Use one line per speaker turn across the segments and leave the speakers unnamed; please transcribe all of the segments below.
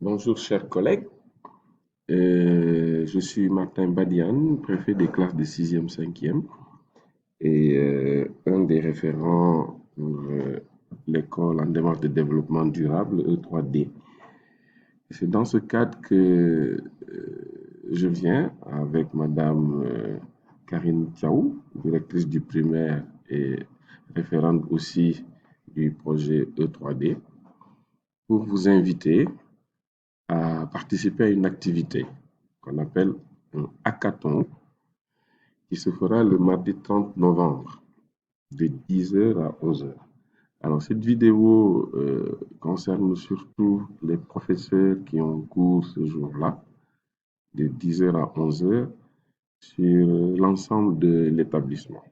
Bonjour chers collègues. Je suis Martin Badian, préfet des classes de 6e, 5e et un des référents pour l'école en démarche de développement durable E3D. C'est dans ce cadre que je viens avec Madame Karine Thiaou, directrice du primaire et référente aussi du projet E3D, pour vous inviter à participer à une activité qu'on appelle un hackathon qui se fera le mardi 30 novembre de 10 heures à 11 heures. Alors, cette vidéo concerne surtout les professeurs qui ont cours ce jour-là, de 10 heures à 11 heures, sur l'ensemble de l'établissement.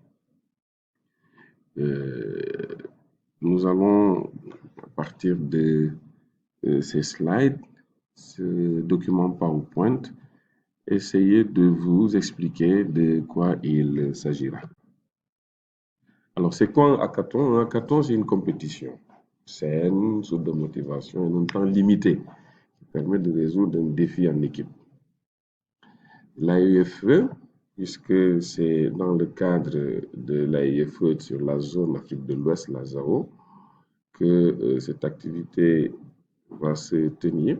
Euh, Nous allons, à partir de ces slides, ce document PowerPoint, essayer de vous expliquer de quoi il s'agira. Alors, c'est quoi un hackathon? Un hackathon, c'est une compétition saine, source de motivation et en même temps limitée, qui permet de résoudre un défi en équipe. L'AEFE, puisque c'est dans le cadre de l'AEFE sur la zone Afrique de l'Ouest, la ZAO, que cette activité va se tenir.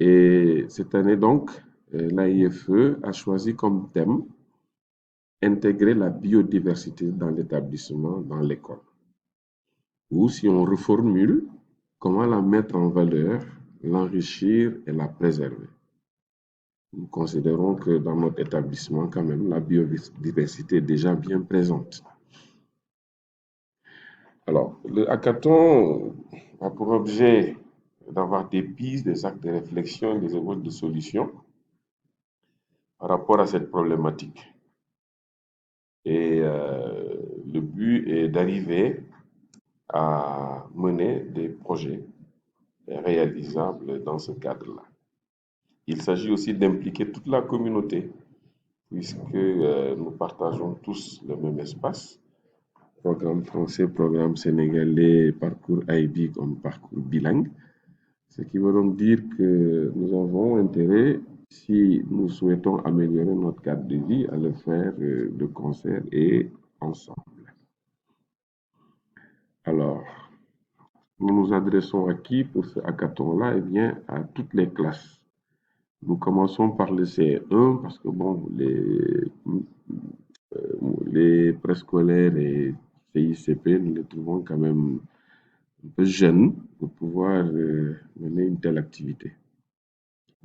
Et cette année donc, l'AEFE a choisi comme thème intégrer la biodiversité dans l'établissement, dans l'école. Ou si on reformule, comment la mettre en valeur, l'enrichir et la préserver. Nous considérons que dans notre établissement, quand même, la biodiversité est déjà bien présente. Alors, le hackathon a pour objet d'avoir des pistes, des actes de réflexion, des évoques de solutions par rapport à cette problématique. Et le but est d'arriver à mener des projets réalisables dans ce cadre-là. Il s'agit aussi d'impliquer toute la communauté, puisque nous partageons tous le même espace. Programme français, programme sénégalais, parcours IB comme parcours bilingue. Ce qui veut donc dire que nous avons intérêt, si nous souhaitons améliorer notre cadre de vie, à le faire de concert et ensemble. Alors, nous nous adressons à qui pour ce hackathon-là? Eh bien, à toutes les classes. Nous commençons par le CE1 parce que bon, les préscolaires et CICP, nous les trouvons quand même un peu jeunes pour pouvoir mener une telle activité.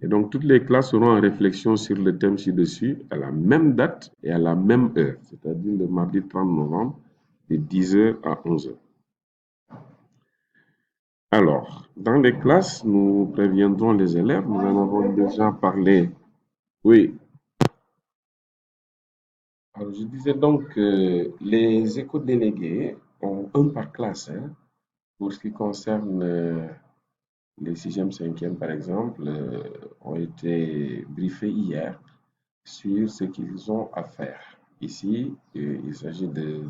Et donc, toutes les classes seront en réflexion sur le thème ci-dessus à la même date et à la même heure, c'est-à-dire le mardi 30 novembre de 10 heures à 11 heures. Alors, dans les classes, nous préviendrons les élèves, nous en avons déjà parlé. Oui, alors je disais donc que les éco-délégués ont un par classe, hein, pour ce qui concerne les 6e, 5e par exemple, ont été briefés hier sur ce qu'ils ont à faire. Ici, il s'agit de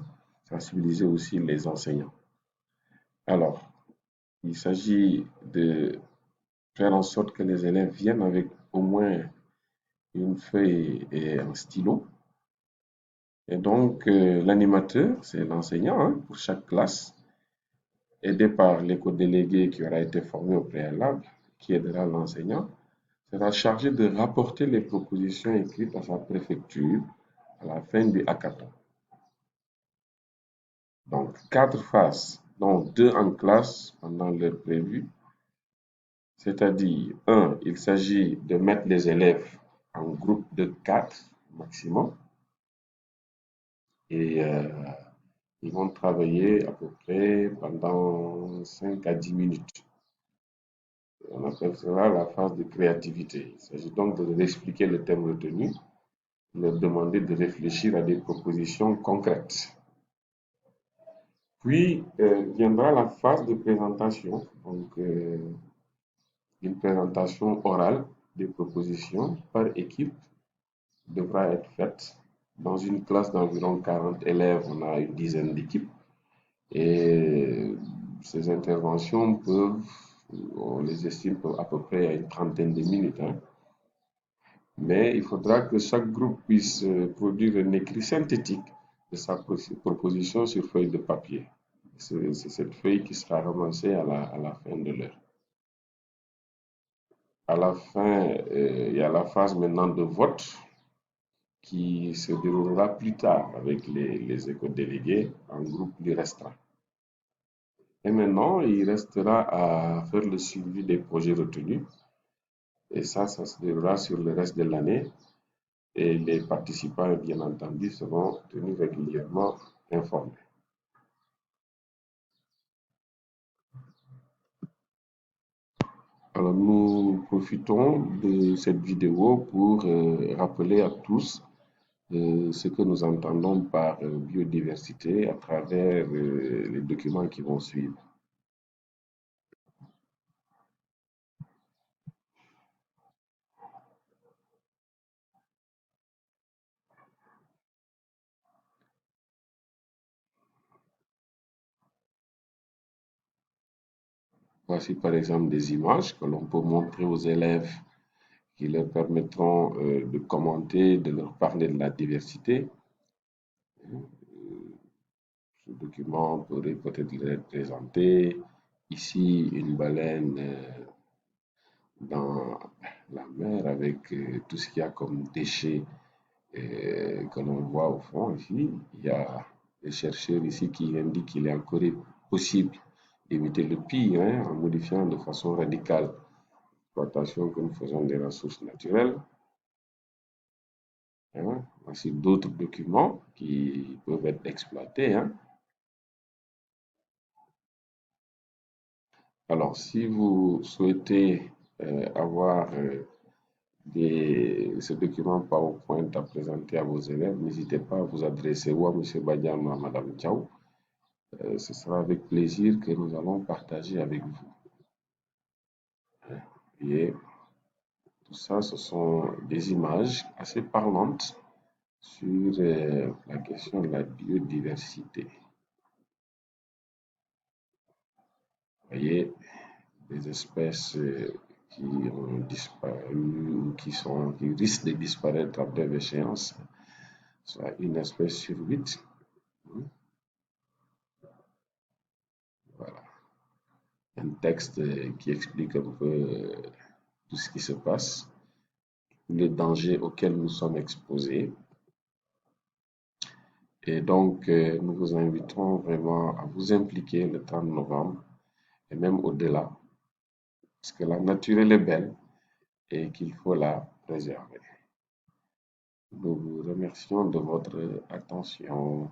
sensibiliser aussi les enseignants. Alors, il s'agit de faire en sorte que les élèves viennent avec au moins une feuille et un stylo. Et donc, l'animateur, c'est l'enseignant, hein, pour chaque classe, aidé par l'éco-délégué qui aura été formé au préalable, qui aidera l'enseignant, sera chargé de rapporter les propositions écrites à sa préfecture à la fin du hackathon. Donc, 4 phases, dont 2 en classe pendant l'heure prévue. C'est-à-dire, 1, il s'agit de mettre les élèves en groupe de 4 maximum. Et ils vont travailler à peu près pendant 5 à 10 minutes. On appelle cela la phase de créativité. Il s'agit donc de leur expliquer le thème retenu, de leur demander de réfléchir à des propositions concrètes. Puis viendra la phase de présentation, donc une présentation orale des propositions par équipe devra être faite. Dans une classe d'environ 40 élèves, on a une dizaine d'équipes et ces interventions peuvent On les estime à peu près à une trentaine de minutes, hein. Mais il faudra que chaque groupe puisse produire un écrit synthétique de sa proposition sur feuille de papier. C'est cette feuille qui sera ramassée à la fin de l'heure. À la fin, il y a la phase maintenant de vote qui se déroulera plus tard avec les éco-délégués en groupe plus restreint. Et maintenant, il restera à faire le suivi des projets retenus. Et ça se déroulera sur le reste de l'année. Et les participants, bien entendu, seront tenus régulièrement informés. Alors, nous profitons de cette vidéo pour rappeler à tous ce que nous entendons par biodiversité à travers les documents qui vont suivre. Voici par exemple des images que l'on peut montrer aux élèves qui leur permettront de commenter, de leur parler de la diversité. Ce document pourrait peut-être leur présenter ici une baleine dans la mer avec tout ce qu'il y a comme déchets que l'on voit au fond ici. Il y a des chercheurs ici qui indiquent qu'il est encore possible d'éviter le pire, hein, en modifiant de façon radicale l'exploitation que nous faisons des ressources naturelles. Hein. Voici d'autres documents qui peuvent être exploités. Hein. Alors, si vous souhaitez avoir ce document PowerPoint à présenter à vos élèves, n'hésitez pas à vous adresser ou à M. Badian ou à Mme Tchao. Ce sera avec plaisir que nous allons partager avec vous. Et tout ça, ce sont des images assez parlantes sur la question de la biodiversité. Vous voyez, des espèces qui ont disparu ou qui risquent de disparaître à brève échéance, soit une espèce sur 8. Voilà. Un texte qui explique un peu tout ce qui se passe, les dangers auxquels nous sommes exposés. Et donc, nous vous invitons vraiment à vous impliquer le 30 novembre et même au-delà, parce que la nature, elle est belle et qu'il faut la préserver. Nous vous remercions de votre attention.